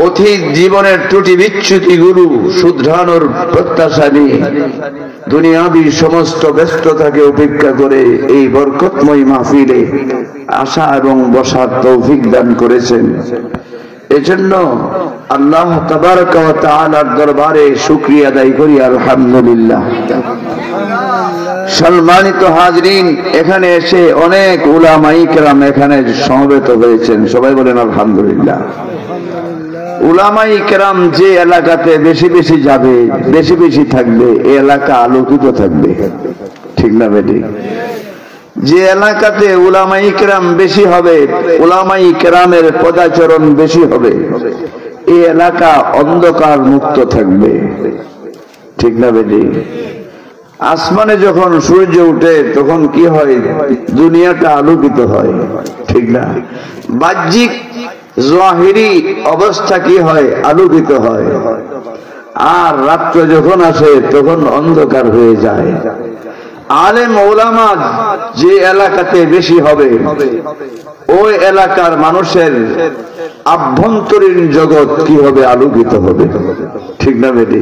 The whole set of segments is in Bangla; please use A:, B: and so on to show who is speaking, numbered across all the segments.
A: অতীত জীবনের ত্রুটি বিচ্যুতিগুলো শুধরানোর প্রত্যাশা নিয়ে দুনিয়াবী সমস্ত ব্যস্ততাকে উপেক্ষা করে এই বরকতময় মাহফিলে আসা এবং বসার তৌফিক দান করেছেন। এজন্য আল্লাহ তাবারক ওয়া তাআলার দরবারে শুকরিয়া আদায় করি, আলহামদুলিল্লাহ। সম্মানিত হাজরিন, এখানে এসে অনেক উলামায়ে কেরাম এখানে সমবেত হয়েছেন, সবাই বলেন আলহামদুলিল্লাহ। উলামায়ে কেরাম যে এলাকাতে বেশি বেশি যাবে, বেশি বেশি থাকবে, এই এলাকা আলোকিত থাকবে, ঠিক না বেটি? যে এলাকাতে উলামায়ে কেরাম বেশি হবে, উলামায়ে কেরামের পদাচরণ বেশি হবে, এই এলাকা অন্ধকার মুক্ত থাকবে, ঠিক না বেটি? আসমানে যখন সূর্য উঠে তখন কি হয়? দুনিয়াটা আলোকিত হয়, ঠিক না? বাহ্যিক জাহিরি অবস্থা কি হয়? আলোকিত হয়। আর রাত্র যখন আসে তখন অন্ধকার হয়ে যায়। আলেম ওলামা যে এলাকাতে বেশি হবে, ওই এলাকার মানুষের আভ্যন্তরীণ জগৎ কি হবে? আলোকিত হবে, ঠিক না বেটি?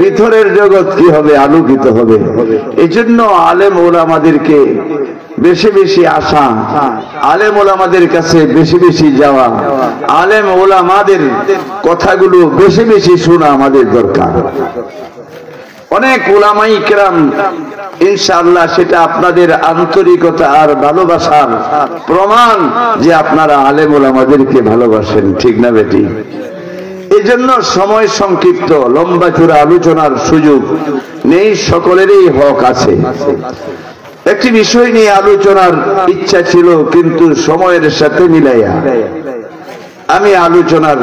A: ভিতরের জগৎ কি হবে? আলোকিত হবে। এই জন্য আলেম ওলামাদেরকে বেশি বেশি আসা, আলেম ওলামাদের কাছে বেশি বেশি যাওয়া, আলেম ওলামাদের কথাগুলো বেশি বেশি শোনা আমাদের দরকার। অনেক উলামায়ে কেরাম ইনশাআল্লাহ সেটা আপনাদের আন্তরিকতা আর ভালোবাসার প্রমাণ যে আপনারা আলেম ওলামাদেরকে ভালোবাসেন, ঠিক না বেটি? এজন্য সময় সংক্ষিপ্ত, লম্বা চূড়া আলোচনার সুযোগ নেই, সকলেরই হক আছে। একটি বিষয় নিয়ে আলোচনার ইচ্ছা ছিল, কিন্তু সময়ের সাথে মিলাইয়া আমি আলোচনার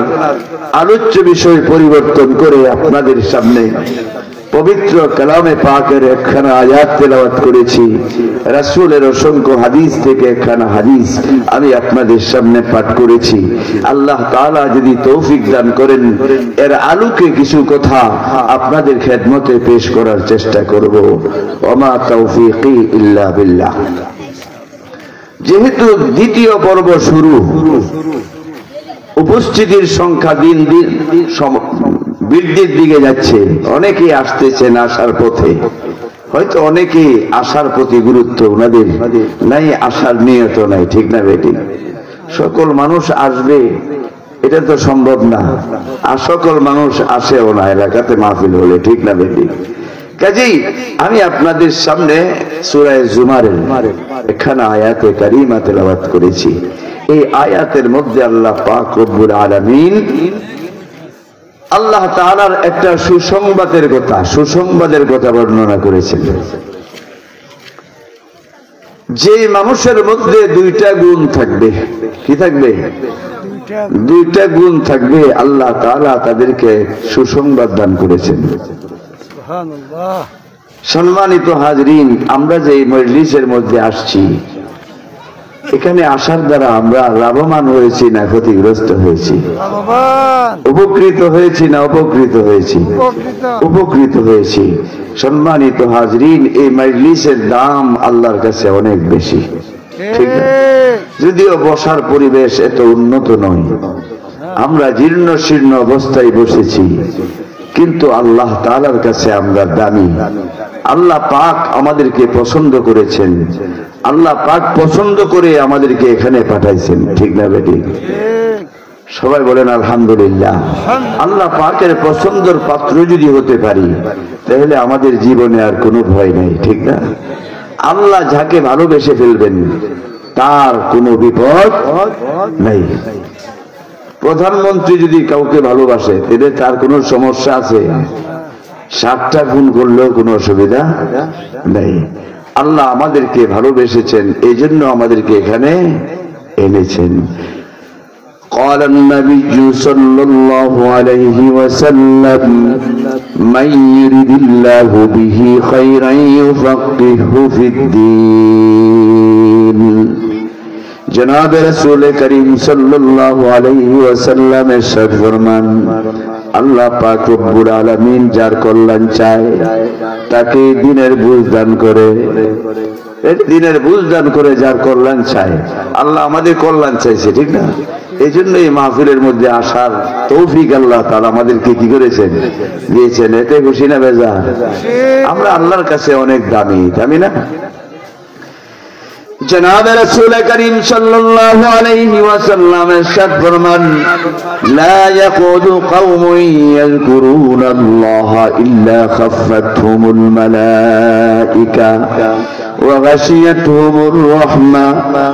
A: আলোচ্য বিষয় পরিবর্তন করে আপনাদের সামনে পবিত্র কালামে পাকের একখানা আয়াত তেলাওয়াত করেছি। রাসূলের অসংখ্য হাদিস থেকে একখানা হাদিস আমি আপনাদের সামনে পাঠ করেছি। আল্লাহ তাআলা যদি তৌফিক দান করেন, এর আলোকে কিছু কথা আপনাদের খেদমতে পেশ করার চেষ্টা করব। ওমা তৌফিকি ইল্লা বিল্লাহ। যেহেতু দ্বিতীয় পর্ব শুরু, উপস্থিতির সংখ্যা দিন দিন বৃদ্ধির দিকে যাচ্ছে। অনেকেই আসতেছেন আসার পথে, হয়তো অনেকেই আসার প্রতি গুরুত্ব ওনাদের নাই, আসার নিয়ত নাই, ঠিক না বেটি? সকল মানুষ আসবে এটা তো সম্ভব না, আর সকল মানুষ আসেও না এলাকাতে মাহফিল হলে, ঠিক না বেটি? কাজেই আমি আপনাদের সামনে সূরা জুমারের একখানা আয়াতে কারিমা তেলাওয়াত করেছি। এই আয়াতের মধ্যে আল্লাহ পাক রব্বুল আলামিন আল্লাহ তাআলার একটা সুসংবাদের কথা বর্ণনা করেছেন। যে মানুষের মধ্যে দুইটা গুণ থাকবে, কি থাকবে? দুইটা গুণ থাকবে, আল্লাহ তাআলা তাদেরকে সুসংবাদ দান করেছেন। সুবহানাল্লাহ। সম্মানিত হাজরিন, আমরা যে মজলিসের মধ্যে আসছি, এখানে আসার দ্বারা আমরা লাভবান হয়েছি না ক্ষতিগ্রস্ত হয়েছি? উপকৃত হয়েছি না অপকৃত হয়েছি? উপকৃত হয়েছি। সম্মানিত হাজরিন, এই মজলিসের দাম আল্লাহর কাছে অনেক বেশি, ঠিক না? যদিও বসার পরিবেশ এত উন্নত নয়, আমরা জীর্ণ শীর্ণ অবস্থায় বসেছি, কিন্তু আল্লাহ তাআলার কাছে আমরা দামি। আল্লাহ পাক আমাদেরকে পছন্দ করেছেন, আল্লাহ পাক পছন্দ করে আমাদেরকে এখানে পাঠাইছেন, ঠিক না বেটি? সবাই বলেন আলহামদুলিল্লাহ। আল্লাহ পাকের পছন্দের পাত্র যদি হতে পারি, তাহলে আমাদের জীবনে আর কোনো ভয় নেই, ঠিক না? আল্লাহ যাকে ভালোবেসে ফেলবেন তার কোনো বিপদ নেই। প্রধানমন্ত্রী যদি কাউকে ভালোবাসে, তাহলে তার কোনো সমস্যা আছে? 7টা গুণ করলেও কোনো অসুবিধা নেই। আল্লাহ আমাদেরকে ভালোবেসেছেন, এই জন্য আমাদেরকে এখানে এনেছেন। قال النبي صلى الله عليه وسلم من يرد الله به خيرا يفقهه في الدين। जनाब रसूल करीम सल्लल्लाहु अलैहि वसल्लम इरशाद फरमान, আল্লাহ পাক রব্বুল আলামিন যার কল্যাণ চায় তাকে দ্বীনের বুঝ দান করে। দিনের বুঝদান করে যার কল্যাণ চায়, আল্লাহ আমাদের কল্যাণ চাইছে, ঠিক না? এই জন্য এই মাহফিলের মধ্যে আসার তৌফিক আল্লাহ তাআলা আমাদেরকে কি করেছেন, দিয়েছেন। এতে খুশি না বেজা? আমরা আল্লাহর কাছে অনেক দামি, দামি না? জনাব রাসূল করিম সাল্লাল্লাহু আলাইহি ওয়াসাল্লাম ইরশাদ ফরমান, লা ইয়াকুদু কওমুন ইয়াযকুরুনাল্লাহা ইল্লা খাফফাতহুমুল মালাইকা ওয়া গাশিয়াতহুমুর রাহমা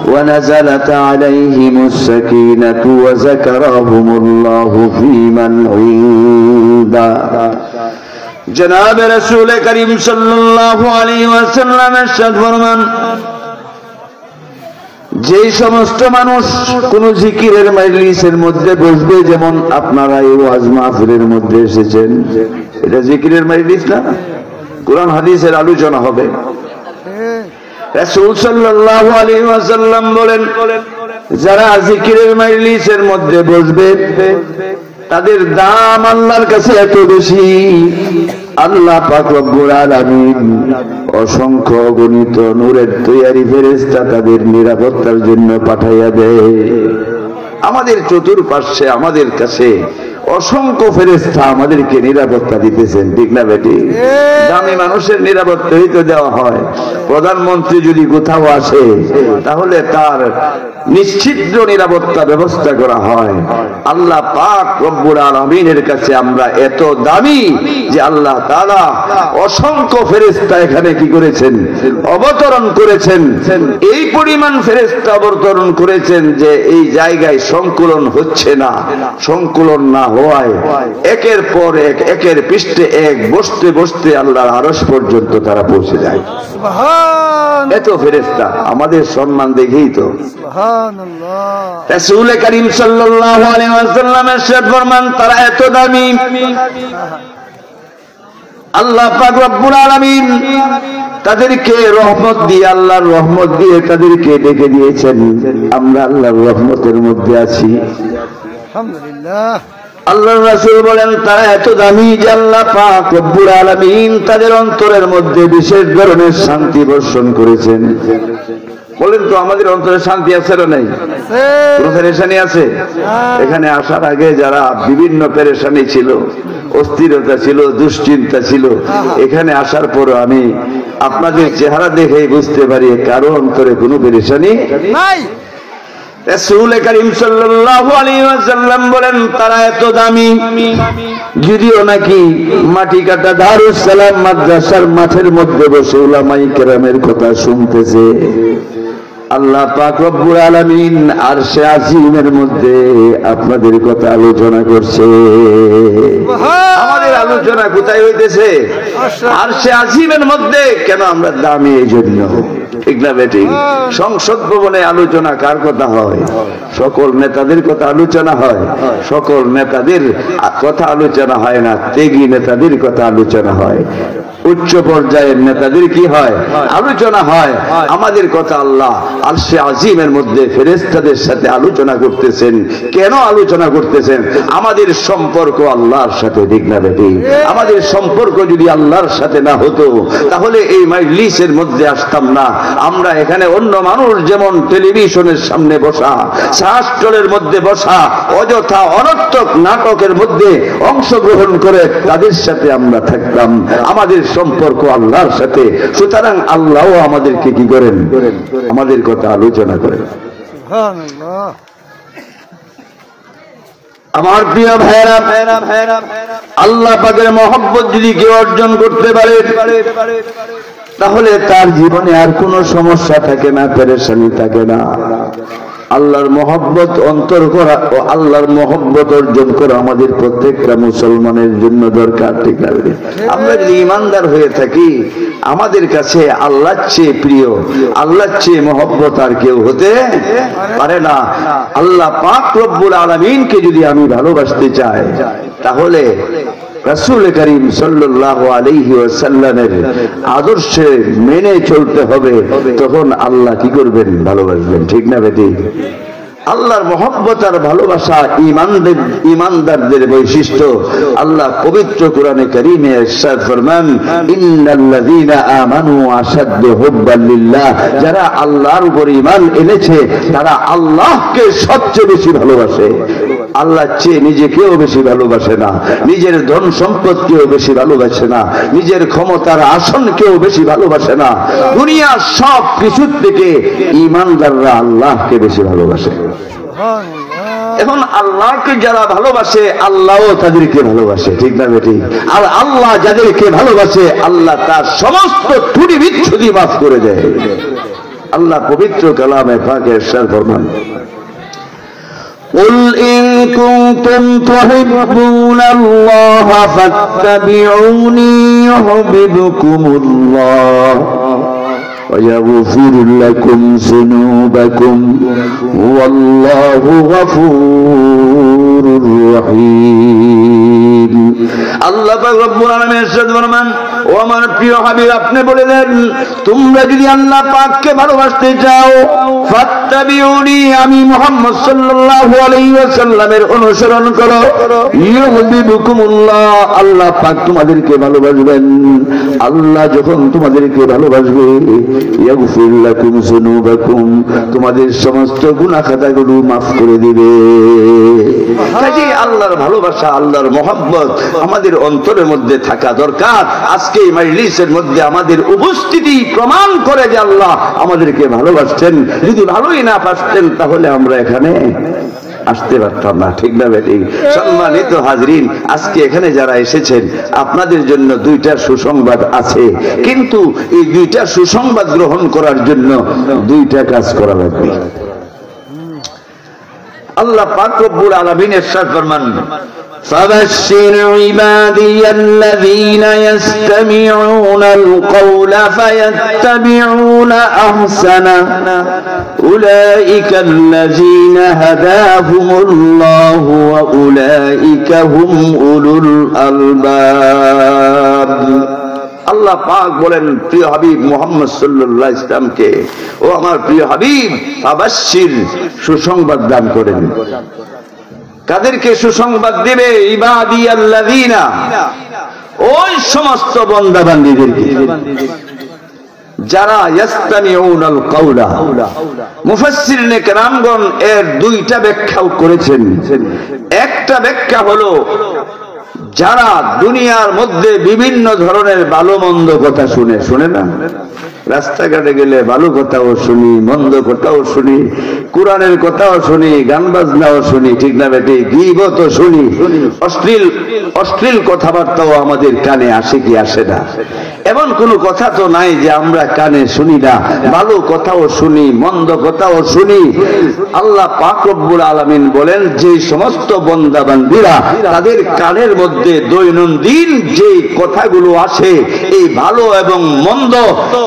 A: ওয়া নাযালাত আলাইহিমুস সাকিনাতু ওয়া যাকারাহুমুল্লাহু ফীমান ইনদা। জনাব রাসূল করিম সাল্লাল্লাহু আলাইহি ওয়াসাল্লাম ইরশাদ ফরমান, যে সমস্ত মানুষ কোন জিকিরের মাজলিসের মধ্যে বসবে, যেমন আপনারা এই ওয়াজ মাহফিলের মধ্যে এসেছেন, এটা জিকিরের মাজলিস না, কোরআন হাদিসের আলোচনা হবে। রাসূল সাল্লাল্লাহু আলাইহি ওয়াসাল্লাম বলেন, যারা জিকিরের মাজলিসের মধ্যে বসবে তাদের দাম আল্লাহর কাছে এত বেশি, আল্লাহ পাক রব্বুল আলামিন অসংখ্য গণিত নূরের তৈয়ারি ফেরেশতা তাদের নিরাপত্তার জন্য পাঠাইয়া দেয়। আমাদের চতুর্পার্শ্বে আমাদের কাছে অসংখ্য ফেরেশতা আমাদেরকে নিরাপত্তা দিতেছেন, ঠিক না বেটি? দামি মানুষের নিরাপত্তাই তো দেওয়া হয়। প্রধানমন্ত্রী যদি কোথাও আসে তাহলে তার নিশ্চিত নিরাপত্তা ব্যবস্থা করা হয়। আল্লাহ পাক রব্বুল আলামিনের কাছে আমরা এত দামি যে আল্লাহ তাআলা অসংখ্য ফেরেশতা এখানে কি করেছেন, অবতরণ করেছেন। এই পরিমাণ ফেরেশতা অবতরণ করেছেন যে এই জায়গায় সংকুলন হচ্ছে না। সংকুলন না হওয়ায় একের পর এক, একের পৃষ্ঠে এক, বসতে বসতে আল্লাহর আরশ পর্যন্ত তারা পৌঁছে যায়। এত ফেরেশতা, আমাদের সম্মান দেখেই তো রাসূল করিম সাল্লাল্লাহু আলাইহি ওয়াসাল্লাম ইরশাদ ফরমান, তারা এত দামি, আল্লাহ পাক রব্বুল আলামিন তাদেরকে রহমত দিয়ে, আল্লাহর রহমত দিয়ে তাদেরকে ডেকে দিয়েছেন। আমরা আল্লাহর রহমতের মধ্যে আছি, আলহামদুলিল্লাহ। আল্লাহর রাসূল বলেন, তারা এত দামি যে আল্লাহ পাক রব্বুল আলামিন তাদের অন্তরের মধ্যে বিশেষ ধরনের শান্তি বর্ষণ করেছেন। বলেন তো, আমাদের অন্তরে শান্তি আছে না নাই? কোনো পেরেশানি আছে? এখানে আসার আগে যারা বিভিন্ন পেরেশানি ছিল, অস্থিরতা ছিল, দুশ্চিন্তা ছিল, এখানে আসার পর আমি আপনাদের চেহারা দেখেই বুঝতে পারি কারো অন্তরে কোনো পেরেশানি নাই। রাসূল করিম সাল্লাল্লাহু আলাইহি ওয়াসাল্লাম বলেন, তারা এত দামি, যদিও নাকি মাটি কাটা দারুস সালাম মাদ্রাসার মাঠের মধ্যে বসে উলামায়ে কেরামের কথা শুনতেছে, আল্লাহ পাক রব্বুল আলামিন আরশে আজিমের মধ্যে আপনাদের কথা আলোচনা করছে। আমাদের আলোচনা কোথায় হইতেছে? আরশে আজিমের মধ্যে। কেন? আমরা দামি এই জন্য, ঠিক না বেটি? সংসদ ভবনে আলোচনা কার কথা হয়? সকল নেতাদের কথা আলোচনা হয়। সকল নেতাদের কথা আলোচনা হয় না, ত্যাগী নেতাদের কথা আলোচনা হয়। উচ্চ পর্যায়ের নেতাদের কি হয়? আলোচনা হয়। আমাদের কথা আল্লাহ আরশে আজিমের মধ্যে ফেরেশতাদের সাথে আলোচনা করতেছেন। কেন আলোচনা করতেছেন? আমাদের সম্পর্ক আল্লাহর সাথে, ঠিক না বেটি? আমাদের সম্পর্ক যদি আল্লাহর সাথে না হতো তাহলে এই মাজলিসের মধ্যে আসতাম না। আমরা এখানে অন্য মানুষ যেমন টেলিভিশনের সামনে বসা, শাস্ত্রের মধ্যে বসা, অযথা অনর্থক নাটকের মধ্যে অংশগ্রহণ করে তাদের সাথে আমরা থাকতাম। আমাদের সম্পর্ক আল্লাহর সাথে। সুতরাং আল্লাহও আমাদেরকে কি করেন? আমাদের কথা আলোচনা করেন। সুবহানাল্লাহ। আমার প্রিয় ভাইরা, আল্লাহ পাকের মহব্বত যদি কেউ অর্জন করতে পারে তাহলে তার জীবনে আর কোনো সমস্যা থাকে না, পেরেশানি থাকে না। আল্লাহর মহব্বত অন্তর করা ও আল্লাহর মহব্বত অর্জন করা আমাদের প্রত্যেকটা মুসলমানের জন্য দরকার, ঠিক না? আমরা যদি ঈমানদার হয়ে থাকি, আমাদের কাছে আল্লাহর চেয়ে প্রিয়, আল্লাহর চেয়ে মহব্বত আর কেউ হতে পারে না। আল্লাহ পাক রব্বুল আলামিনকে যদি আমি ভালোবাসতে চাই তাহলে রাসূল করিম সাল্লাল্লাহু আলাইহি ওয়াসাল্লামের আদর্শে মেনে চলতে হবে। তখন আল্লাহ কি করবেন? ভালোবাসবেন, ঠিক না বেটি? আল্লাহর মহব্বত আর ভালোবাসা ঈমানদারদের বৈশিষ্ট্য। আল্লাহ পবিত্র কোরআনে কারীমে ইরশাদ ফরমান, ইন্নাল্লাযীনা আমানু আশাদ্দু হুব্বান লিল্লাহ, যারা আল্লাহর উপর ঈমান এনেছে তারা আল্লাহকে সবচেয়ে বেশি ভালোবাসে। আল্লাহ চেয়ে নিজেকেও বেশি ভালোবাসে না, নিজের ধন সম্পদকেও বেশি ভালোবাসে না, নিজের ক্ষমতার আসনকেও বেশি ভালোবাসে না। দুনিয়ার সব কিছুর থেকে ঈমানদাররা আল্লাহকে বেশি ভালোবাসে। এখন আল্লাহকে যারা ভালোবাসে আল্লাহও তাদেরকে ভালোবাসে, ঠিক না বেটি? আর আল্লাহ যাদেরকে ভালোবাসে আল্লাহ তার সমস্ত ত্রুটি বিচ্ছুতি মাফ করে দেয়। আল্লাহ পবিত্র কালামে পাকে ইরশাদ ফরমান, قل إن كنتم تحبون الله فاتبعوني يحببكم الله ويغفر لكم ذنوبكم والله غفور رحيم। আল্লাহ পাক রব্বুল আলামিন ইরশাদ ফরমান, ও আমার প্রিয় হাবিব আপনি বলে দেন, তোমরা যদি আল্লাহ পাককে ভালোবাসতে চাও, ফাত্তাবিউনি, আমি মুহাম্মদ সাল্লাল্লাহু আলাইহি ওয়াসাল্লামের অনুসরণ করো, ইউহিব্বুকুমুল্লাহ, আল্লাহ পাক তোমাদেরকে ভালোবাসবেন। আল্লাহ যখন তোমাদেরকে ভালোবাসবে, ইয়াগফির লাকুম যুনুবাকুম, তোমাদের সমস্ত গুনাহ খাতাগুলো মাফ করে দিবে। কাজে আল্লাহর ভালোবাসা, আল্লাহর মহব্বত আমাদের অন্তরের মধ্যে থাকা দরকার। আজকে এই মাজলিসের মধ্যে আমাদের উপস্থিতি প্রমাণ করে যে আল্লাহ আমাদেরকে ভালোবাসছেন। যদি ভালোই না বাসতেন তাহলে আমরা এখানে আসতে পারতাম না, ঠিক না বেটি? সম্মানিত হাজরিন, আজকে এখানে যারা এসেছেন আপনাদের জন্য দুইটা সুসংবাদ আছে, কিন্তু এই দুইটা সুসংবাদ গ্রহণ করার জন্য দুইটা কাজ করা লাগবে। আল্লাহ পাক রব্বুল আলামিন ইরশাদ ফরমান, فبشر عبادي الذين يستمعون القول فيتبعون أحسنه أولئك الذين هداهم الله وأولئك هم أولو الألباب। আল্লাহ পাক বলেন প্রিয় হাবিব মুহাম্মদ সাল্লাল্লাহু আলাইহি ওয়াসাল্লামকে, ও আমার প্রিয় হাবিব, ফাবাশশির, সুসংবাদ দান করেন। কাদেরকে সুসংবাদ দিবে? ইবাদিয়াল্লাযীনা, ওই সমস্ত বান্দা বান্দীদেরকে যারা ইয়াস্তামিউনাল কাওলা। মুফাসসিরিনে কেরামগণ এর দুইটা ব্যাখ্যাও করেছেন। একটা ব্যাখ্যা হলো যারা দুনিয়ার মধ্যে বিভিন্ন ধরনের ভালো মন্দ কথা শুনে না, রাস্তাঘাটে গেলে ভালো কথাও শুনি, মন্দ কথাও শুনি, কোরআনের কথাও শুনি, গান বাজনাও শুনি, ঠিক না বেটি? গীবতও শুনি, অশ্লীল কথাবার্তাও আমাদের কানে আসে কি আসে না? এমন কোন কথা তো নাই যে আমরা কানে শুনি না, ভালো কথাও শুনি, মন্দ কথাও শুনি। আল্লাহ পাক রব্বুল আলামিন বলেন, যে সমস্ত বান্দা বান্দীরা তাদের কানের মধ্যে দৈনন্দিন যে কথাগুলো আসে, এই ভালো এবং মন্দ,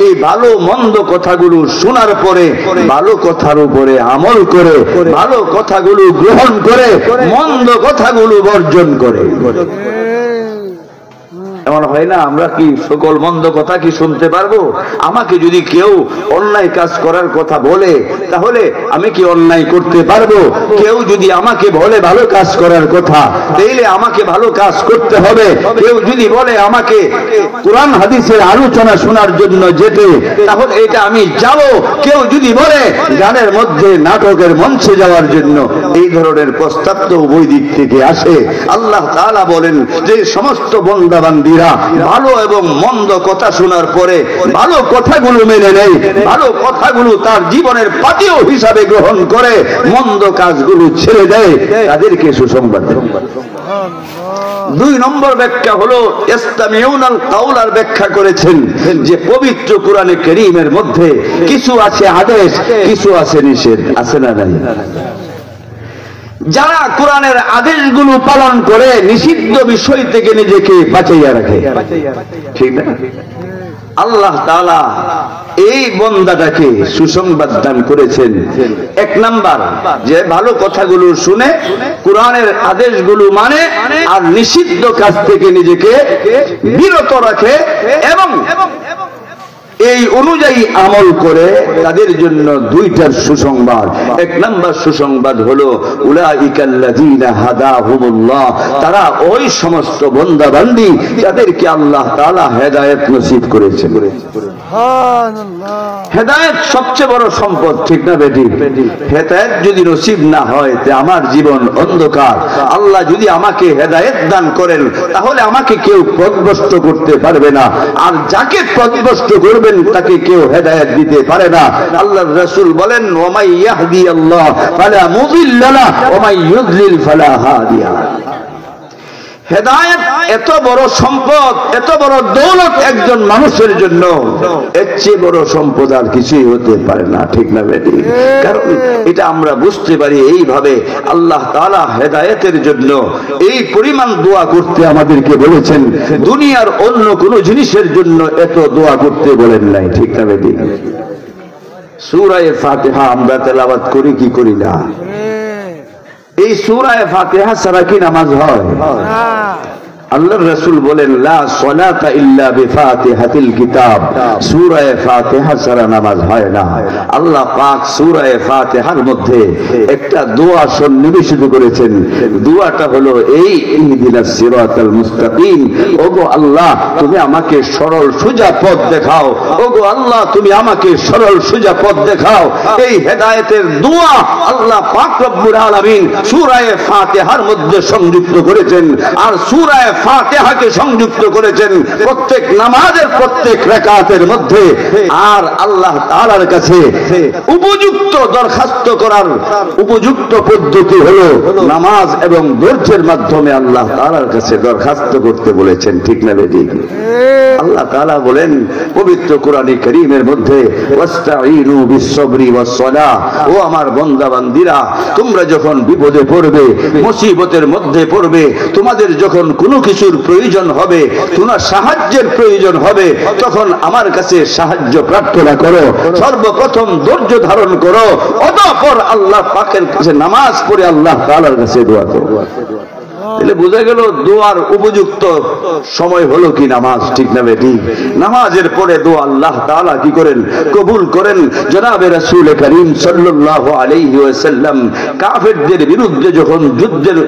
A: এই ভালো মন্দ কথাগুলো শোনার পরে ভালো কথার উপরে আমল করে, ভালো কথাগুলো গ্রহণ করে, মন্দ কথাগুলো বর্জন করে। এমন হয় না? আমরা কি সকল মন্দ কথা কি শুনতে পারবো? আমাকে যদি কেউ অন্যায় কাজ করার কথা বলে তাহলে আমি কি অন্যায় করতে পারবো? কেউ যদি আমাকে বলে ভালো কাজ করার কথা, তাইলে আমাকে ভালো কাজ করতে হবে। কেউ যদি বলে আমাকে কোরআন হাদিসের আলোচনা শোনার জন্য যেতে, তাহলে এটা আমি যাব। কেউ যদি বলে গানের মধ্যে, নাটকের মঞ্চে যাওয়ার জন্য, এই ধরনের প্রস্তাব তো উভয় দিক থেকে আসে। আল্লাহ তাআলা বলেন যে সমস্ত বান্দা বান্দীরা ভালো এবং মন্দ কথা শোনার পরে ভালো কথাগুলো মেনে নেয়, ভালো কথাগুলো তার জীবনের পাথেয় হিসাবে গ্রহণ করে, মন্দ কাজগুলো ছেড়ে দেয়, তাদেরকে সুসংবাদ দেয়। দুই নম্বর ব্যাখ্যা হলো ইস্তামিউনাল কাওলার ব্যাখ্যা করেছেন যে পবিত্র কোরআনে কারীমের মধ্যে কিছু আছে আদেশ, কিছু আছে নিষেধ, আছে না নাই? যারা কোরআনের আদেশগুলো পালন করে, নিষিদ্ধ বিষয় থেকে নিজেকে বাঁচাইয়া রাখে, ঠিক না? আল্লাহ তাআলা এই বান্দাটাকে সুসংবাদ দান করেছেন। এক নাম্বার, যে ভালো কথাগুলো শুনে, কোরআনের আদেশগুলো মানে, আর নিষিদ্ধ কাজ থেকে নিজেকে বিরত রাখে, এবং এই অনুযায়ী আমল করে তাদের জন্য দুইটার সুসংবাদ। এক নাম্বার সুসংবাদ হলো উলাইকাল্লাযীনা হাদাহুমুল্লাহ, তারা ওই সমস্ত বান্দা বান্দি যাদেরকে আল্লাহ তাআলা হেদায়েত নসিব করেছেন। হেদায়েত সবচেয়ে বড় সম্পদ, ঠিক না বেটি? হেদায়েত যদি নসিব না হয় তে আমার জীবন অন্ধকার। আল্লাহ যদি আমাকে হেদায়েত দান করেন তাহলে আমাকে কেউ পথভ্রষ্ট করতে পারবে না, আর যাকে পথভ্রষ্ট করবেন তাকে কেউ হেদায়েত দিতে পারে না। আল্লাহর রাসূল বলেন ওয়া মাই ইয়াহদিয়াল্লাহ ফালা মুদিল্লা লাহু ওয়া মাই ইউদ্লিল ফালা হাদিয়া। হেদায়েত এত বড় সম্পদ, এত বড় দৌলত একজন মানুষের জন্য, এর চেয়ে বড় সম্পদ আর কিছুই হতে পারে না, ঠিক না বেটি? কারণ এটা আমরা বুঝতে পারি এইভাবে আল্লাহ তাআলা হেদায়েতের জন্য এই পরিমাণ দোয়া করতে আমাদেরকে বলেছেন, দুনিয়ার অন্য কোন জিনিসের জন্য এত দোয়া করতে বলেন নাই, ঠিক না বেটি? সূরা ফাতিহা আমরা তেলাওয়াত করি কি করি না? এই সূরা ফাতিহা ছাড়া কি নামাজ হয়? আল্লাহর রাসূল বলেন লা সালাতা ইল্লা বিফাতিহাতিল কিতাব, সূরা ফাতিহা ছাড়া নামাজ হয় না। আল্লাহ পাক সূরা ফাতিহার মধ্যে একটা দোয়া সন্নিবেশিত করেছেন। দোয়াটা হলো এই ইহদিনাস সিরাতাল মুস্তাকিম, ওগো আল্লাহ তুমি আমাকে সরল সোজা পথ দেখাও, ওগো আল্লাহ তুমি আমাকে সরল সোজা পথ দেখাও। এই হেদায়েতের দোয়া আল্লাহ পাক রব্বুল আলামিন সূরা ফাতিহার মধ্যে সংযুক্ত করেছেন, আর সূরা ফাতিহাকে সংযুক্ত করেছেন প্রত্যেক নামাজের প্রত্যেক রাকাতের মধ্যে। আর আল্লাহ তাআলার কাছে উপযুক্ত দরখাস্ত করার উপযুক্ত পদ্ধতি হলো নামাজ এবং ধৈর্যের মাধ্যমে আল্লাহ তাআলার কাছে দরখাস্ত করতে বলেছেন, ঠিক না বেটি? আল্লাহ তাআলা বলেন পবিত্র কোরআনে কারীমের মধ্যে ওয়াস্তাঈনু বিস-সাবরি ওয়াস-সালাহ, ও আমার বান্দা বান্দীরা তোমরা যখন বিপদে পড়বে, মুসিবতের মধ্যে পড়বে, তোমাদের যখন কোনো কিছুর প্রয়োজন হবে, তোমার সাহায্যের প্রয়োজন হবে, তখন আমার কাছে সাহায্য প্রার্থনা করো। সর্বপ্রথম ধৈর্য ধারণ করো, অতঃপর আল্লাহ পাকের কাছে নামাজ পড়ে আল্লাহ তাআলার কাছে দোয়া করো। তাহলে বোঝা গেল দোয়ার উপযুক্ত সময় হলো কি নামাজ, ঠিক না বেটি? নামাজের পরে দোয়া আল্লাহ তাআলা কি করেন? কবুল করেন। জনাবে রাসূল করিম সাল্লাল্লাহু আলাইহি ওয়াসাল্লাম কাফেরদের বিরুদ্ধে যখন যুদ্ধের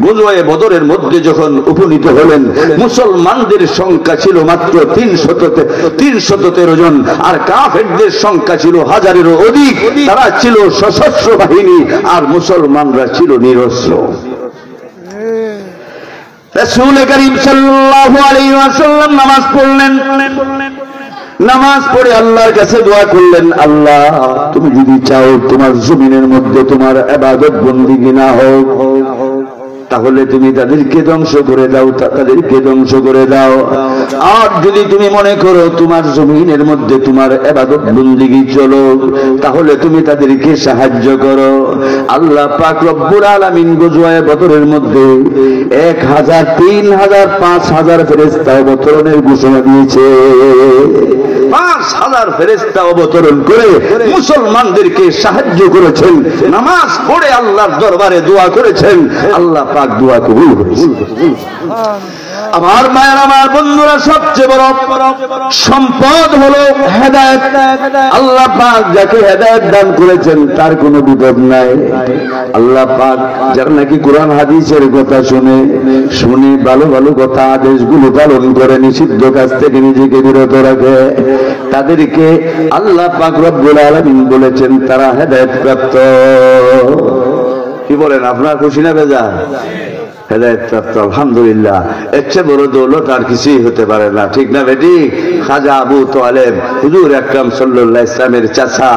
A: গজওয়ে বদরের মধ্যে যখন উপনীত হলেন, মুসলমানদের সংখ্যা ছিল মাত্র 313 জন, আর কাফেরদের সংখ্যা ছিল হাজারেরও অধিক। তারা ছিল সশস্ত্র বাহিনী আর মুসলমানরা ছিল নিরস্ত্র। রাসূল করিম সাল্লাল্লাহু আলাইহি ওয়াসাল্লাম নামাজ পড়লেন। নামাজ পড়ে আল্লাহর কাছে দোয়া করলেন, আল্লাহ তুমি যদি চাও তোমার জমিনের মধ্যে তোমার ইবাদত বন্দেগী না হোক, তাহলে তুমি তাদেরকে ধ্বংস করে দাও, তাদেরকে ধ্বংস করে দাও। আর যদি তুমি মনে করো তোমার জমিনের মধ্যে তোমার ইবাদত বন্দেগী চলো, তাহলে তুমি তাদেরকে সাহায্য করো। আল্লাহ পাক রব্বুল আলামিন গজওয়ে বদরের মধ্যে 1000, 3000, 5000 ফেরেশতা অবতরণের ঘোষণা দিয়েছে। 5000 ফেরেশতা অবতরণ করে মুসলমানদেরকে সাহায্য করেছেন, নামাজ পড়ে আল্লাহর দরবারে দোয়া করেছেন। আল্লাহ পাক দোয়া কবুল করেছেন। আমার মায়ের, আমার বন্ধুরা, সবচেয়ে বড় সম্পদ হলো হেদায়েত। আল্লাহ পাক যাকে হেদায়েত দান করেছেন তার কোনো বিপদ নাই। আল্লাহ পাক যারা নাকি কোরআন হাদিসের কথা শুনে ভালো ভালো কথা আদেশগুলো পালন করে, নিষিদ্ধ কাজ থেকে নিজেকে বিরত রাখে, তাদেরকে আল্লাহ পাক রব্বুল আলামিন বলেছেন তারা হেদায়েত প্রাপ্ত। কি বলেন আপনারা, খুশি না বেজার? হেদায়েত প্রাপ্ত, আলহামদুলিল্লাহ। এর চেয়ে বড় দৌলত আর কিছুই হতে পারে না, ঠিক না বেটি? খাজা আবু তালেব হুজুর আকরাম সাল্লাল্লাহু আলাইহি ওয়াসাল্লামের চাচা,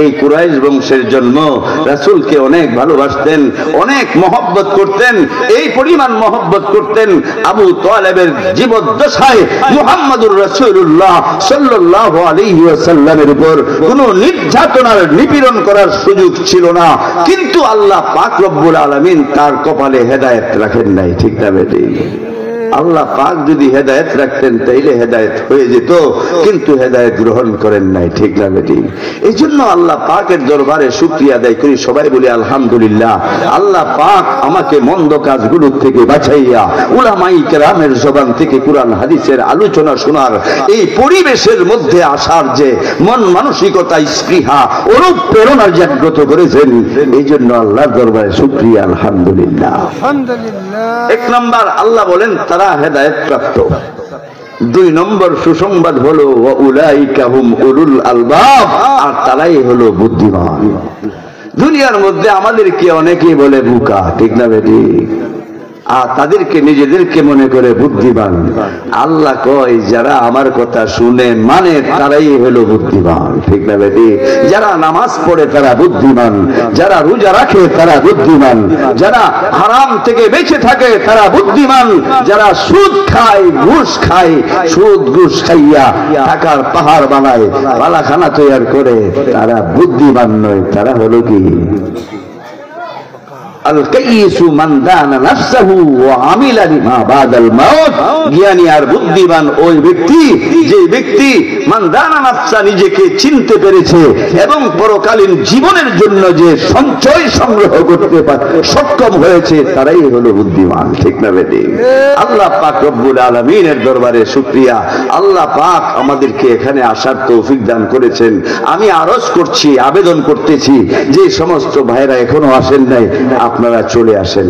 A: এই কুরাইশ বংশের জন্ম, রাসূলকে অনেক ভালোবাসতেন, অনেক মহব্বত করতেন। এই পরিমাণ মহব্বত করতেন, আবু তালেবের জীবদ্দশায় মুহাম্মদুর রাসূলুল্লাহ সাল্লাল্লাহু আলাইহি ওয়াসাল্লামের উপর কোনো নির্যাতনার নিপীড়ন করার সুযোগ ছিল না। কিন্তু আল্লাহ পাক রব্বুল আলামিন তার কপালে হেদায়েত রাখেন নাই, ঠিক না বেটি? আল্লাহ পাক যদি হেদায়েত রাখতেন তাইলে হেদায়েত হয়ে যেত, কিন্তু হেদায়েত গ্রহণ করেন নাই। ঠিক না বেটি? এই জন্য আল্লাহ পাকের দরবারে শুকরিয়া আদায় করি, সবাই বলি আলহামদুলিল্লাহ। আল্লাহ পাক আমাকে মন্দ কাজগুলো থেকে বাঁচাইয়া উলামায়ে কেরামের জবান থেকে কোরআন হাদিসের আলোচনা শোনার এই পরিবেশের মধ্যে আসার যে মন মানসিকতা, স্পৃহা, অনুপ্রেরণা জাগ্রত করেছেন, এই জন্য আল্লাহর দরবারে শুকরিয়া আলহামদুলিল্লাহ। এক নাম্বার আল্লাহ বলেন তারা হেদায়েত প্রাপ্ত। 2 নম্বর সুসংবাদ হলো উলাইকা হুম উলুল আলবাব, আর তারাই হলো বুদ্ধিমান। দুনিয়ার মধ্যে আমাদেরকে অনেকেই বলে বোকা, ঠিক না বেটি? আর তাদেরকে নিজেদেরকে মনে করে বুদ্ধিমান। আল্লাহ কয় যারা আমার কথা শুনে মানে তারাই হলো বুদ্ধিমান, ঠিক না বেটি? যারা নামাজ পড়ে তারা বুদ্ধিমান, যারা রোজা রাখে তারা বুদ্ধিমান, যারা হারাম থেকে বেঁচে থাকে তারা বুদ্ধিমান, যারা সুদ খায়, ঘুষ খায়, সুদ ঘুষ খাইয়া টাকার পাহাড় বানায়, বালাখানা তৈরি করে, তারা বুদ্ধিমান নয়। তারা হলো কি? জ্ঞানী আর বুদ্ধিমান ওই ব্যক্তি যে ব্যক্তি নিজেকে চিনতে পেরেছে এবং পরকালীন জীবনের জন্য যে সঞ্চয় সংগ্রহ করতে সক্ষম হয়েছে, তারাই হলো বুদ্ধিমান, ঠিক না বেটি? আল্লাহ পাক রব্বুল আলামিনের দরবারে শুকরিয়া। আল্লাহ পাক আমাদেরকে এখানে আসার তৌফিক দান করেছেন। আমি আরজ করছি, আবেদন করতেছি, যে সমস্ত ভাইরা এখনো আসেন নাই আপনারা চলে আসেন।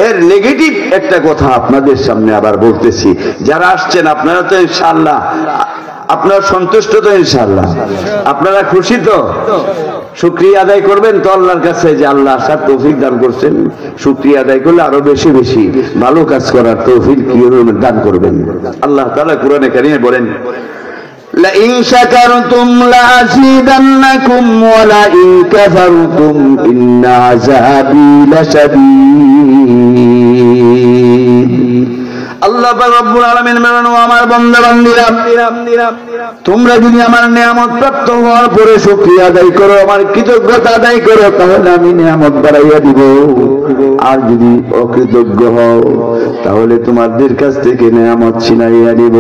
A: এর নেগেটিভ একটা কথা আপনাদের সামনে আবার বলতেছি, যারা আসছেন আপনারা তো ইনশাআল্লাহ আপনারা সন্তুষ্ট তো? ইনশাআল্লাহ আপনারা খুশি তো? শুকরিয়া আদায় করবেন তো আল্লাহর কাছে যে আল্লাহ আসার তৌফিক দান করছেন। শুকরিয়া আদায় করলে আরো বেশি বেশি ভালো কাজ করার তৌফিক দান করবেন। আল্লাহ তাআলা কোরআনে কারিমে বলেন, لئن شكرتم لأزيدنكم ولئن كفرتم إن عذابي لشديد। আল্লাহ পাক রব্বুল আলামিন বলেন, ও আমার বান্দা বান্দীরা, তোমরা যদি আমার নিয়ামত প্রাপ্ত হওয়ার পরে শুকরিয়া আদায় করো, আমার কৃতজ্ঞতা আদায় করো, তাহলে আমি নিয়ামত বাড়াইয়া দিব। আর যদি অকৃতজ্ঞ হও তাহলে তোমাদের কাছ থেকে নিয়ামত ছিনাইয়া দিব।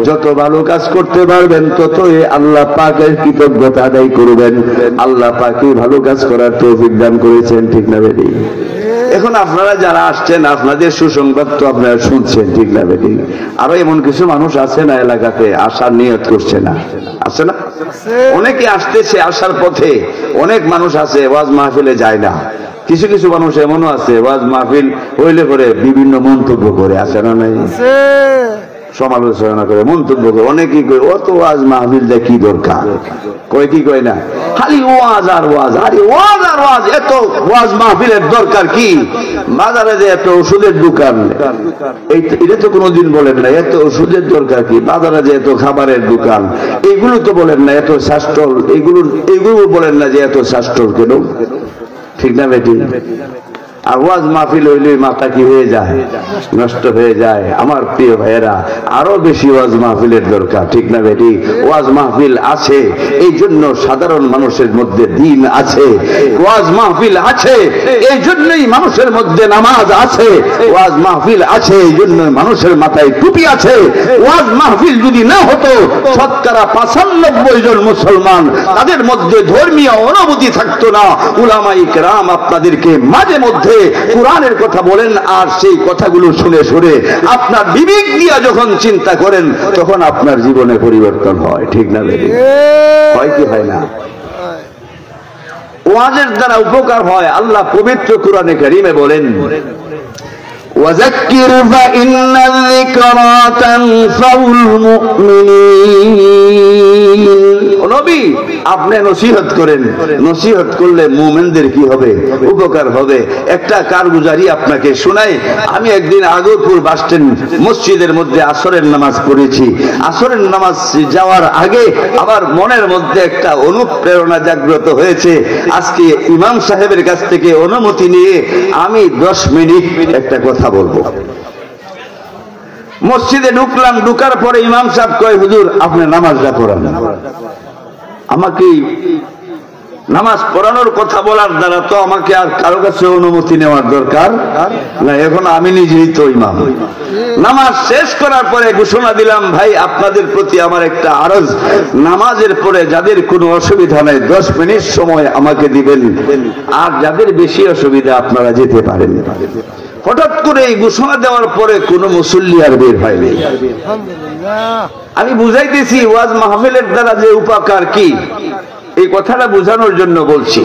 A: যত ভালো কাজ করতে পারবেন ততই আল্লাহ পাকের কৃতজ্ঞতা আদায় করবেন। আল্লাহ পাকই ভালো কাজ করার তৌফিক দান করেছেন, ঠিক না বেটি? এখন আপনারা যারা আসছেন আপনাদের সুসংবাদ তো আপনারা শুনছেন, ঠিক না বেটি? আরো এমন কিছু মানুষ আছে না এলাকাতে আসার নিয়ত করছে না, আছে না? অনেকে আসতেছে, আসার পথে অনেক মানুষ আছে, ওয়াজ মাহফিলে যায় না। কিছু কিছু মানুষ এমনও আছে ওয়াজ মাহফিল হইলে করে বিভিন্ন মন্তব্য করে, আছে না? নাই? সমালোচনা করে, মন্তব্য করে, অনেকেই কয় অত ওয়াজ মাহফিল দেয় কি দরকার, কয় কি কয় না, খালি ওয়াজ আর ওয়াজ। আরে ওয়াজ আর ওয়াজ, এত ওয়াজ মাহফিলের দরকার কি? বাজারে যে এত ওষুধের দোকান, এটা তো কোনোদিন বলেন না এত ওষুধের দরকার কি? বাজারে যে এত খাবারের দোকান, এগুলো তো বলেন না এত শাস্ত্রল, এগুলো বলেন না যে এত শাস্ত্রল কেন, ঠিক না বেটি? আর ওয়াজ মাহফিল হইলে মাথা কি হয়ে যায়, নষ্ট হয়ে যায়। আমার প্রিয় ভাইয়েরা, আরো বেশি ওয়াজ মাহফিলের দরকার, ঠিক না বেটি? ওয়াজ মাহফিল আছে এই জন্য সাধারণ মানুষের মধ্যে দিন আছে, ওয়াজ মাহফিল আছে এই জন্যই মানুষের মধ্যে নামাজ আছে, ওয়াজ মাহফিল আছে এই জন্য মানুষের মাথায় টুপি আছে। ওয়াজ মাহফিল যদি না হতো, শতকরা 95 জন মুসলমান তাদের মধ্যে ধর্মীয় অনুভূতি থাকতো না। উলামায়ে কেরাম আপনাদেরকে মাঝে মধ্যে কোরআনের কথা বলেন, আর সেই কথাগুলো শুনে শুনে আপনার বিবেক দিয়া যখন চিন্তা করেন তখন আপনার জীবনে পরিবর্তন হয়, ঠিক না? হয় কি হয় না? ওয়াজের দ্বারা উপকার হয়। আল্লাহ পবিত্র কোরআনে কারিমে বলেন, وذكر فإن الذكرى تنفع المؤمنين। নবী আপনি নসিহত করেন, নসিহত করলে মুমিনদের কি হবে? উপকার হবে। একটা কারগুজারি আপনাকে শোনাই। আমি একদিন আগরপুর বাস স্ট্যান্ড মসজিদের মধ্যে আসরের নামাজ পড়েছি। আসরের নামাজ যাওয়ার আগে আমার মনের মধ্যে একটা অনুপ্রেরণা জাগ্রত হয়েছে। আজকে ইমাম সাহেবের কাছ থেকে অনুমতি নিয়ে আমি 10 মিনিট একটা কথা বলবো। মসজিদে ঢুকলাম, ঢুকার পরে ইমাম সাহেব কয়, হুজুর আপনি নামাজটা পড়ান। আমাকে নামাজ পড়ানোর কথা বলার দ্বারা তো আমাকে আর কারো কাছে অনুমতি নেওয়ার দরকার না, এখন আমি নিজেই তো ইমাম। নামাজ শেষ করার পরে ঘোষণা দিলাম, ভাই আপনাদের প্রতি আমার একটা আরজ, নামাজের পরে যাদের কোনো অসুবিধা নেই 10 মিনিট সময় আমাকে দিবেন, আর যাদের বেশি অসুবিধা আপনারা যেতে পারেন। হঠাৎ করে এই ঘোষণা দেওয়ার পরে কোনো মুসল্লি আর বের হয়নি। আমি বুঝাইতেছি ওয়াজ মাহফিলের দ্বারা যে উপকার কি, এই কথাটা বোঝানোর জন্য বলছি।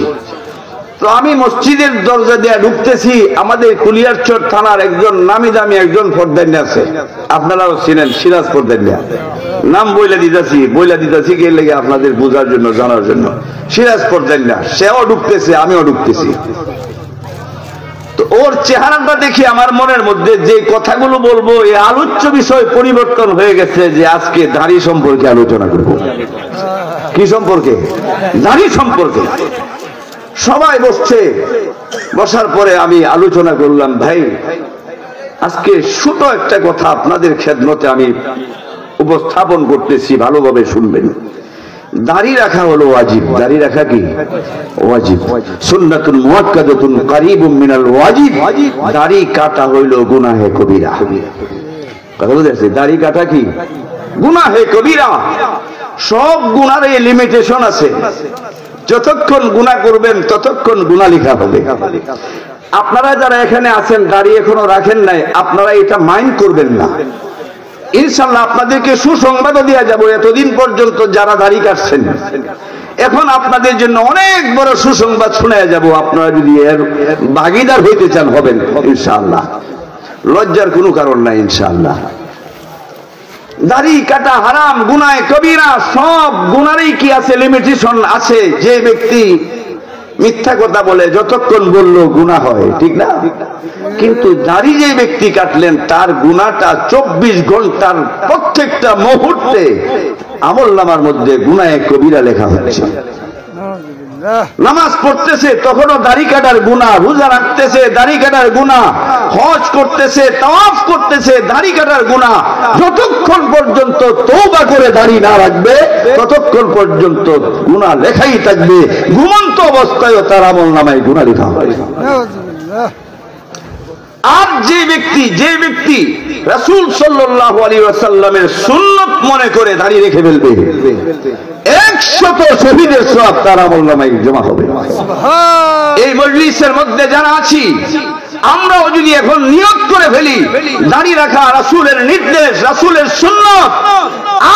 A: তো আমি মসজিদের দরজা দিয়ে ঢুকতেছি, আমাদের কুলিয়ারচর থানার একজন নামি দামি একজন ফরদানি আছে, আপনারাও চিনেন, সিরাজ ফরদানি, নাম বইলা দিতেছি কে লেগে আপনাদের বোঝার জন্য, জানার জন্য। সিরাজ ফরদানি সেও ঢুকতেছে, আমিও ঢুকতেছি। তো ওর চেহারাটা দেখে আমার মনের মধ্যে যে কথাগুলো বলবো, এই আলোচ্য বিষয় পরিবর্তন হয়ে গেছে, যে আজকে দাড়ি সম্পর্কে আলোচনা করব। কি সম্পর্কে? দাড়ি সম্পর্কে। সবাই বসছে, বসার পরে আমি আলোচনা করলাম, ভাই আজকে ছোট একটা কথা আপনাদের খেদমতে আমি উপস্থাপন করতেছি, ভালোভাবে শুনবেন। দাড়ি রাখা হলো ওয়াজিব। দাড়ি রাখা কি? ওয়াজিব। সুন্নাতুন মুআক্কাদাতুন কারীবুম মিনাল ওয়াজিব। দাড়ি কাটা হইল গুনাহে কবিরা। কথা বুঝাচ্ছে? দাড়ি কাটা কি? গুনাহে কবিরা। সব গুনার এই লিমিটেশন আছে, যতক্ষণ গুনাহ করবেন ততক্ষণ গুনাহ লেখা হবে। আপনারা যারা এখানে আছেন দাড়ি এখনো রাখেন নাই, আপনারা এটা মাইন্ড করবেন না, ইনশাআল্লাহ আপনাদেরকে সুসংবাদও দেওয়া যাবে। এতদিন পর্যন্ত যারা দাড়ি কাটছেন, এখন আপনাদের জন্য অনেক বড় সুসংবাদ শোনা যাব। আপনারা যদি এর ভাগীদার হইতে চান হবেন ইনশাআল্লাহ, লজ্জার কোনো কারণ নাই ইনশাআল্লাহ। দাড়ি কাটা হারাম, গুনাহে কবিরা। সব গুনারই কি আছে? লিমিটেশন আছে। যে ব্যক্তি মিথ্যা কথা বলে যতক্ষণ বললো গুনাহ হয়, ঠিক না? কিন্তু দাড়ি যে ব্যক্তি কাটলেন তার গুনাহটা 24 ঘন্টার প্রত্যেকটা মুহূর্তে আমলনামার মধ্যে গুনাহে কবিরা লেখা হচ্ছে। নামাজ পড়তেছে তখনও দাড়ি কাটার গুনাহ, রোজা রাখতেছে দাড়ি কাটার গুনাহ, হজ করতেছে, তাওয়াফ করতেছে দাড়ি কাটার গুনাহ। যতক্ষণ পর্যন্ত তওবা করে দাড়ি না রাখবে ততক্ষণ পর্যন্ত গুনাহ লেখাই থাকবে। ঘুমন্ত অবস্থায় তার আমলনামায় গুনাহ লেখা হবে। আর যে ব্যক্তি রাসূল সাল্লাল্লাহু আলাইহি ওয়াসাল্লামের সুন্নাত মনে করে দাঁড়িয়ে রেখে ফেলবে, 100 শহীদের সওয়াব তার আমলনামায় জমা হবে। এই মজলিসের মধ্যে যারা আছি, আমরাও যদি এখন নিয়ত করে ফেলি দাড়ি রাখা রাসূলের নির্দেশ, রাসূলের সুন্নাত,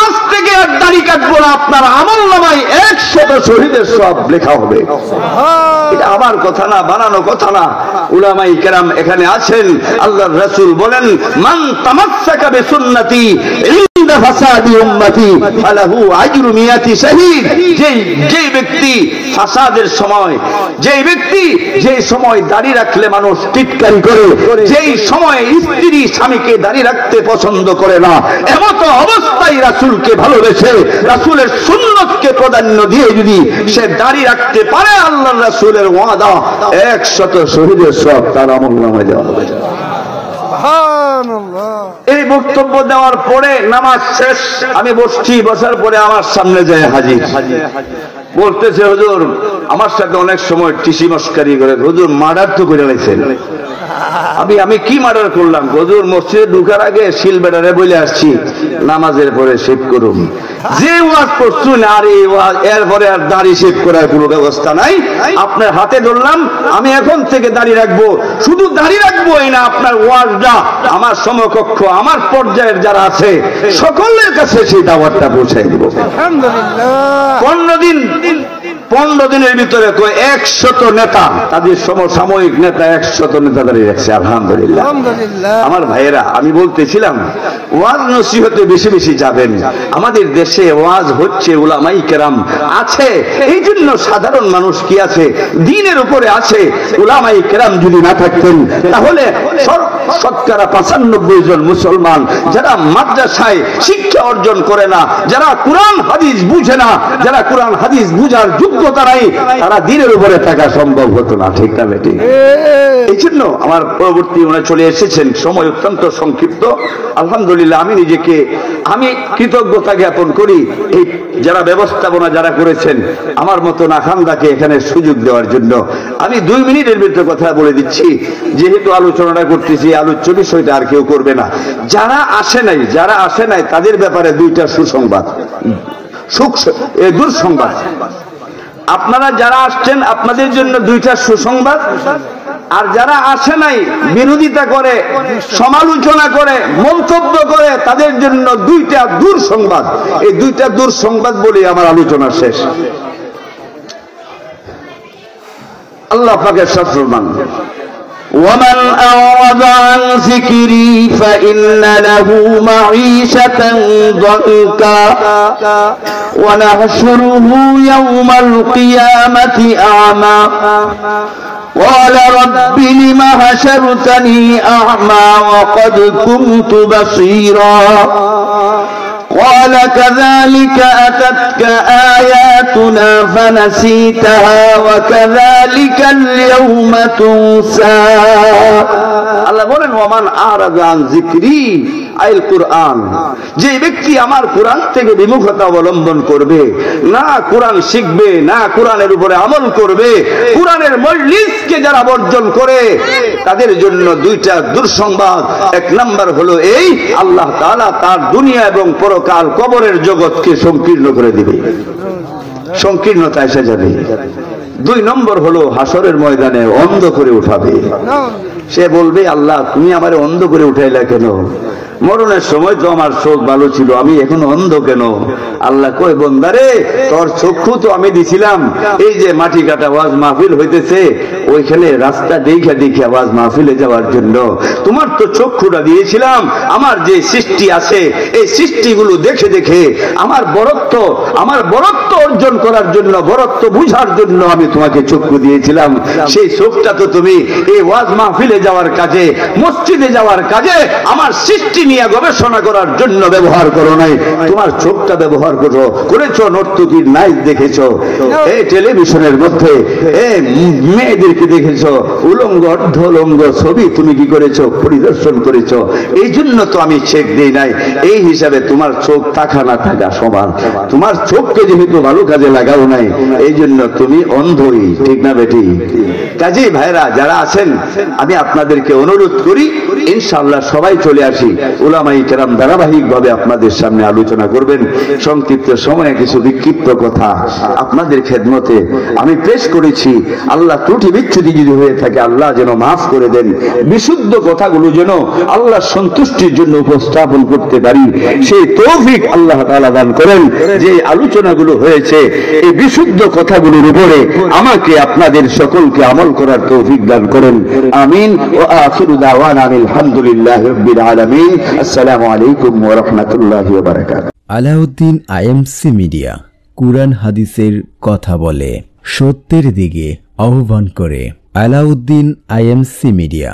A: আজ থেকে আর দাড়ি কাটবো না, আপনার আমলনামায় 100 শহীদের সওয়াব লেখা হবে। এটা আমার কথা না, বানানো কথা না। উলামায়ে কেরাম এখানে আছেন। আল্লাহর রাসূল বলেন, মান তামাসসাকা বিসুন্নতি ইনদা ফাসাদি উম্মতি ফালাহু আজরু মিয়াতি শাহীদ। যেই ব্যক্তি ফাসাদের সময়, যেই সময় দাড়ি রাখলে মানুষ টিটকারি করে, যেই সময় স্ত্রী স্বামীকে দাড়ি রাখতে পছন্দ করে না, এমত অবস্থায় রাসূলকে ভালোবেসে রাসূলের সুন্নতকে প্রাধান্য দিয়ে যদি সে দাড়ি রাখতে পারে, আল্লাহর রাসূলের ওয়াদা 100 শহীদের সওয়াব তার আমলনামায় দেওয়া হবে। এই বক্তব্য দেওয়ার পরে নামাজ শেষ, আমি বসছি, বসার পরে আমার সামনে যায় হাজির, বলতেছে, হুজুর আমার সাথে অনেক সময় টিসি মস্কারি করে, হুজুর মার্ডার তো করে লাইছেন। আমি কি মার্ডার করলাম? হুজুর মসজিদে ঢুকার আগে শিল বেড়ারে বলে আসছি নামাজের পরে শেভ করুন। যে ওয়াজ করছুন আর এই ওয়াজ, এরপরে আর দাড়ি শেভ করার কোনো ব্যবস্থা নাই। আপনার হাতে ধরলাম, আমি এখন থেকে দাড়ি রাখবো। শুধু দাড়ি রাখবো এই না, আপনার ওয়াজটা আমার সমকক্ষ, আমার পর্যায়ের যারা আছে সকলের কাছে সেই দাওয়াতটা পৌঁছাই দিব। আলহামদুলিল্লাহ। 15 দিনের ভিতরে 100 নেতা, তাদের সমসাময়িক নেতা 100 নেতা দাঁড়িয়ে রাখছে। আলহামদুলিল্লাহ। আমার ভাইয়েরা, আমি বলতেছিলাম ওয়াজ নসিহতে বেশি বেশি যাবেন। আমাদের দেশে ওয়াজ হচ্ছে, উলামায়ে কেরাম আছে, এই জন্য সাধারণ মানুষ কি আছে, দ্বীনের উপরে আছে। উলামায়ে কেরাম যদি না থাকতেন তাহলে শতকরা 95 জন মুসলমান যারা মাদ্রাসায় শিক্ষা অর্জন করে না, যারা কোরআন হাদিস বুঝে না, যারা কোরআন হাদিস বুঝার যোগ্য যোগ্যতা নাই, তারা দিনের উপরে থাকা সম্ভব হতো না। ঠিক না বেটি? এই জন্য আমার পরবর্তী চলে এসেছেন, সময় অত্যন্ত সংক্ষিপ্ত। আলহামদুলিল্লাহ আমি কৃতজ্ঞতা জ্ঞাপন করি এই যারা ব্যবস্থাপনা যারা করেছেন আমার মতো নাখান্দাকে এখানে সুযোগ দেওয়ার জন্য। আমি 2 মিনিটের ভিতরে কথা বলে দিচ্ছি, যেহেতু আলোচনাটা করতেছি, আলোচ্য বিষয়টা আর কেউ করবে না। যারা আসে নাই তাদের ব্যাপারে 2টা সুসংবাদ, দুঃসংবাদ। আপনারা যারা আসছেন আপনাদের জন্য 2টা সুসংবাদ, আর যারা আসে নাই বিরোধিতা করে, সমালোচনা করে, মন্তব্য করে, তাদের জন্য 2টা দুঃসংবাদ। এই 2টা দুঃসংবাদ বলে আমার আলোচনা শেষ। আল্লাহ পাকের ফরমান, ومن أعرض عن ذكري فإن له معيشة ضنكا ونحشره يوم القيامة أعمى قال رب لم حشرتني أعمى وقد كنت بصيرا قال كذلك أتتك آياتنا فنسيتها وكذلك اليوم تنسى। আল্লাহ বলেন, ওমান আরাদা আন যিকরি আইল কুরআন, যে ব্যক্তি আমার কোরআন থেকে বিমুখতা অবলম্বন করবে, না কোরআন শিখবে, না কোরআনের উপরে আমল করবে, কোরআনের মজলিসকে যারা বর্জন করে, তাদের জন্য 2টা দুঃসংবাদ। 1 নাম্বার হলো এই, আল্লাহ তাআলা তার দুনিয়া এবং পরকাল কবরের জগৎকে সংকীর্ণ করে দিবে, সংকীর্ণতা এসে যাবে। 2 নম্বর হলো হাসরের ময়দানে অন্ধ করে উঠাবে। সে বলবে, আল্লাহ তুমি আমারে অন্ধ করে উঠাইলা কেন? মরণের সময় তো আমার চোখ ভালো ছিল, আমি এখন অন্ধ কেন? আল্লাহ কয়, বান্দারে তোর চক্ষু তো আমি দিছিলাম, এই যে মাটি কাটা ওয়াজ মাহফিল হইতেছে ওইখানে রাস্তা দেখে ওয়াজ মাহফিলে যাওয়ার জন্য। তোমার তো চক্ষুটা দিয়েছিলাম আমার যে সৃষ্টি আছে এই সৃষ্টিগুলো দেখে আমার বরত্ব অর্জন করার জন্য, বরত্ব বুঝার জন্য আমি তোমাকে চক্ষু দিয়েছিলাম। সেই চোখটা তো তুমি এই ওয়াজ মাহফিলে যাওয়ার কাজে, মসজিদে যাওয়ার কাজে, আমার সৃষ্টি নিয়ে গবেষণা করার জন্য ব্যবহার করো নাই। তোমার চোখটা ব্যবহার করেছো নর্তকীর নাচ দেখেছো, এই টেলিভিশনের মধ্যে মেয়েদেরকে দেখেছো, উলঙ্গ অর্ধলঙ্গ ছবি তুমি কি করেছো? পরিদর্শন করেছো। এই জন্য তো আমি চেক দিই নাই। এই হিসাবে তোমার চোখ থাকা না থাকা সমান। তোমার চোখকে যেহেতু ভালো কাজে লাগাও নাই, এই জন্য তুমি অন্ধই। ঠিক না বেটি? কাজেই ভাইরা যারা আছেন, আমি আপনাদেরকে অনুরোধ করি, ইনশাআল্লাহ সবাই চলে আসি। উলামায়ে কেরাম ধারাবাহিকভাবে আপনাদের সামনে আলোচনা করবেন। সংক্ষিপ্ত সময়ে কিছু বিক্ষিপ্ত কথা আপনাদের খেদমতে আমি পেশ করেছি। আল্লাহ ত্রুটি বিচ্ছুতি যদি হয়ে থাকে আল্লাহ যেন মাফ করে দেন। বিশুদ্ধ কথাগুলো যেন আল্লাহ সন্তুষ্টির জন্য উপস্থাপন করতে পারি, সেই তৌফিক আল্লাহ তাআলা দান করেন। যে আলোচনাগুলো হয়েছে এই বিশুদ্ধ কথাগুলোর উপরে আমাকে আপনাদের সকলকে আমল করার তৌফিক দান করেন। আমিন। ওয়া আখিরু দাওয়ানা আলহামদুলিল্লাহি রাব্বিল আলামিন। আসসালামু আলাইকুম ওয়া রাহমাতুল্লাহি ওয়া বারাকাতুহু।
B: আলাউদ্দিন আইএমসি মিডিয়া কুরআন হাদিসের কথা বলে, সত্যের দিকে আহ্বান করে। Alauddin IMC media.